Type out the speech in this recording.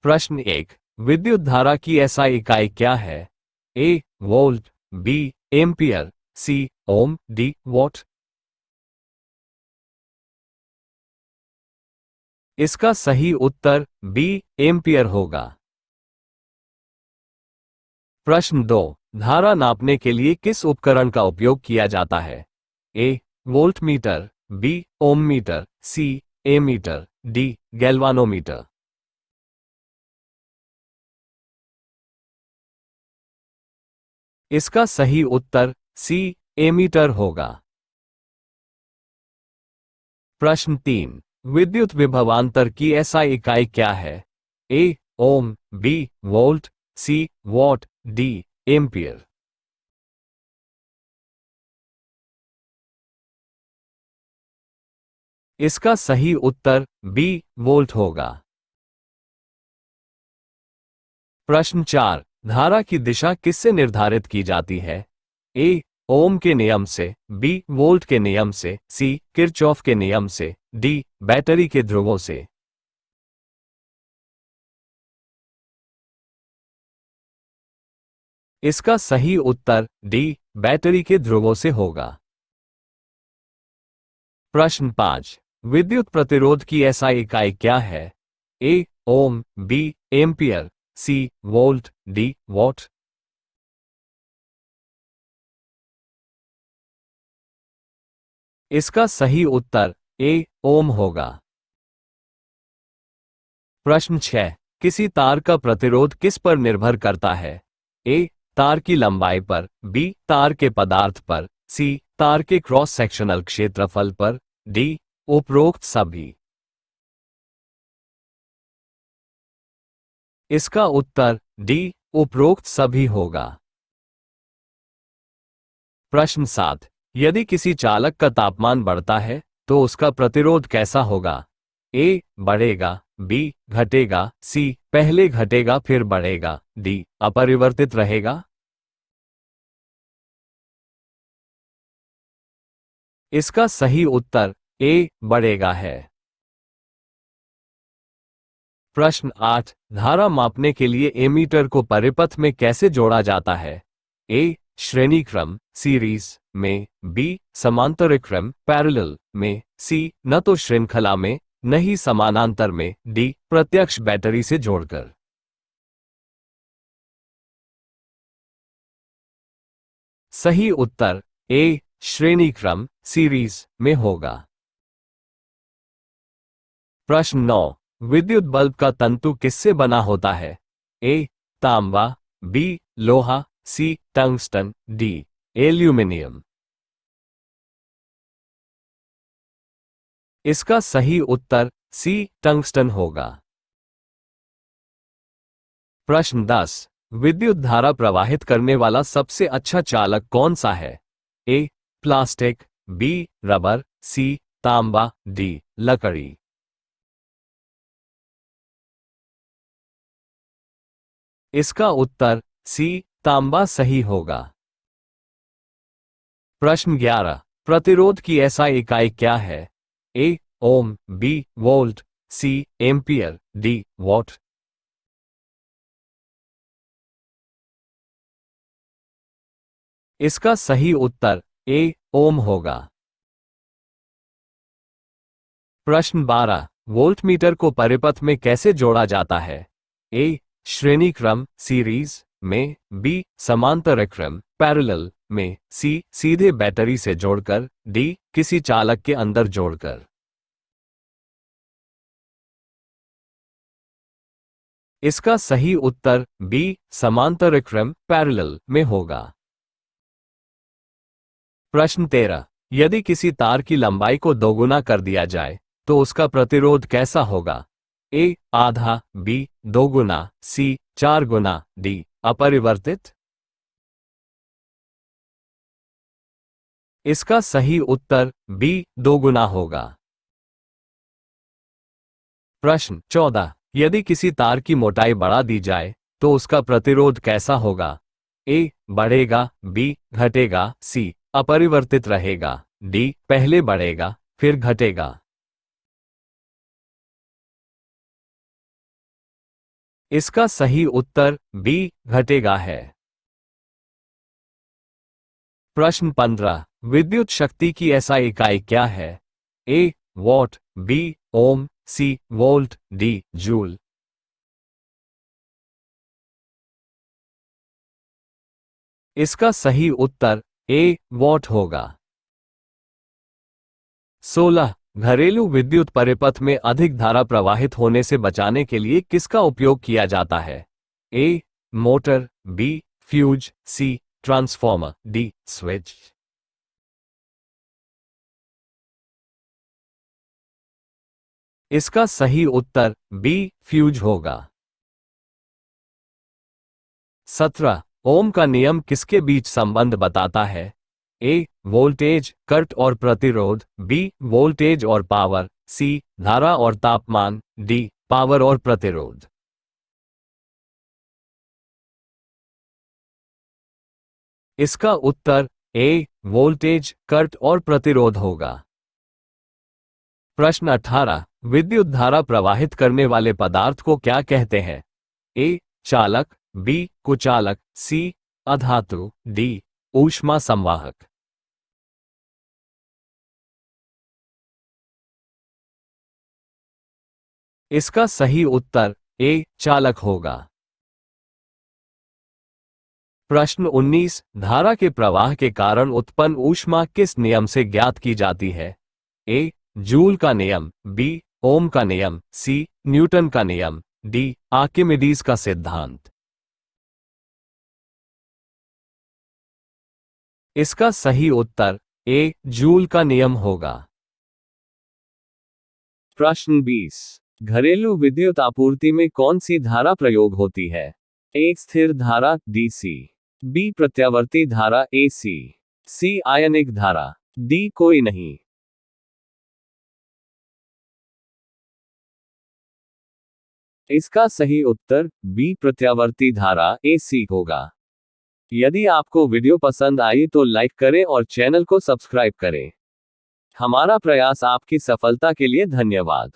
प्रश्न 1। विद्युत धारा की एसआई इकाई क्या है? A volt, B ampere, C ohm, D watt. इसका सही उत्तर बी एम्पियर होगा। प्रश्न 2। धारा नापने के लिए किस उपकरण का उपयोग किया जाता है? A volt meter, B Om metre, C ammeter, D galvanometer. इसका सही उत्तर सी एमीटर होगा। प्रश्न 3। विद्युत विभवांतर की एसआई इकाई क्या है? A ohm, B volt, C watt, D ampere. इसका सही उत्तर बी वोल्ट होगा। प्रश्न 4। धारा की दिशा किससे निर्धारित की जाती है? ए ओम के नियम से, बी वोल्ट के नियम से, सी किरचॉफ के नियम से, डी बैटरी के ध्रुवों से। इसका सही उत्तर डी बैटरी के ध्रुवों से होगा। प्रश्न 5। विद्युत प्रतिरोध की एसआई इकाई क्या है? A ohm, B ampere, C volt, D watt. इसका सही उत्तर ए ओम होगा। प्रश्न 6। किसी तार का प्रतिरोध किस पर निर्भर करता है? ए तार की लंबाई पर, बी तार के पदार्थ पर, सी तार के क्रॉस सेक्शनल क्षेत्रफल पर, डी उपरोक्त सभी। इसका उत्तर डी उपरोक्त सभी होगा। प्रश्न 7। यदि किसी चालक का तापमान बढ़ता है तो उसका प्रतिरोध कैसा होगा? ए बढ़ेगा, बी घटेगा, सी पहले घटेगा फिर बढ़ेगा, डी अपरिवर्तित रहेगा। इसका सही उत्तर ए बढ़ेगा है। प्रश्न 8। धारा मापने के लिए एमीटर को परिपथ में कैसे जोड़ा जाता है? ए श्रेणी क्रम सीरीज में, बी समांतर क्रम पैरेलल में, सी न तो श्रृंखला में न ही समानांतर में, डी प्रत्यक्ष बैटरी से जोड़कर। सही उत्तर ए श्रेणी क्रम सीरीज में होगा। प्रश्न 9। विद्युत बल्ब का तंतु किससे बना होता है? ए तांबा, बी लोहा, सी टंगस्टन, डी एल्यूमिनियम। इसका सही उत्तर सी टंगस्टन होगा। प्रश्न 10। विद्युत धारा प्रवाहित करने वाला सबसे अच्छा चालक कौन सा है? ए प्लास्टिक, बी रबर, सी तांबा, डी लकड़ी। इसका उत्तर सी तांबा सही होगा। प्रश्न 11। प्रतिरोध की एसआई इकाई क्या है? A ohm, B volt, C ampere, D watt. इसका सही उत्तर ए ओम होगा। प्रश्न 12। वोल्टमीटर को परिपथ में कैसे जोड़ा जाता है? ए श्रेणी क्रम सीरीज में, बी समांतर क्रम पैरेलल में, सी सीधे बैटरी से जोड़कर, डी किसी चालक के अंदर जोड़कर। इसका सही उत्तर बी समांतर क्रम पैरेलल में होगा। प्रश्न 13। यदि किसी तार की लंबाई को दोगुना कर दिया जाए तो उसका प्रतिरोध कैसा होगा? ए आधा, बी दोगुना, सी 4 गुना, डी अपरिवर्तित। इसका सही उत्तर बी दोगुना होगा। प्रश्न 14। यदि किसी तार की मोटाई बढ़ा दी जाए तो उसका प्रतिरोध कैसा होगा? ए बढ़ेगा, बी घटेगा, सी अपरिवर्तित रहेगा, डी पहले बढ़ेगा फिर घटेगा। इसका सही उत्तर बी घटेगा है। प्रश्न 15, विद्युत शक्ति की एसआई इकाई क्या है? A watt, B ohm, C volt, D joule. इसका सही उत्तर ए वॉट होगा। 16, घरेलू विद्युत परिपथ में अधिक धारा प्रवाहित होने से बचाने के लिए किसका उपयोग किया जाता है? ए मोटर, बी फ्यूज, सी ट्रांसफॉर्मर, डी स्विच। इसका सही उत्तर बी फ्यूज होगा। 17, ओम का नियम किसके बीच संबंध बताता है? ए वोल्टेज, करंट और प्रतिरोध, बी वोल्टेज और पावर, सी धारा और तापमान, डी पावर और प्रतिरोध। इसका उत्तर ए वोल्टेज, करंट और प्रतिरोध होगा। प्रश्न 18, विद्युत धारा प्रवाहित करने वाले पदार्थ को क्या कहते हैं? ए चालक, बी कुचालक, सी अधातु, डी ऊष्मा संवाहक। इसका सही उत्तर ए चालक होगा। प्रश्न 19, धारा के प्रवाह के कारण उत्पन्न ऊष्मा किस नियम से ज्ञात की जाती है? ए जूल का नियम, बी ओम का नियम, सी न्यूटन का नियम, डी आर्किमिडीज का सिद्धांत। इसका सही उत्तर ए जूल का नियम होगा। प्रश्न 20, घरेलू विद्युत आपूर्ति में कौन सी धारा प्रयोग होती है? ए स्थिर धारा डीसी, बी प्रत्यावर्ती धारा एसी, सी आयनिक धारा, डी कोई नहीं। इसका सही उत्तर बी प्रत्यावर्ती धारा एसी होगा। यदि आपको वीडियो पसंद आई तो लाइक करें और चैनल को सब्सक्राइब करें। हमारा प्रयास आपकी सफलता के लिए धन्यवाद।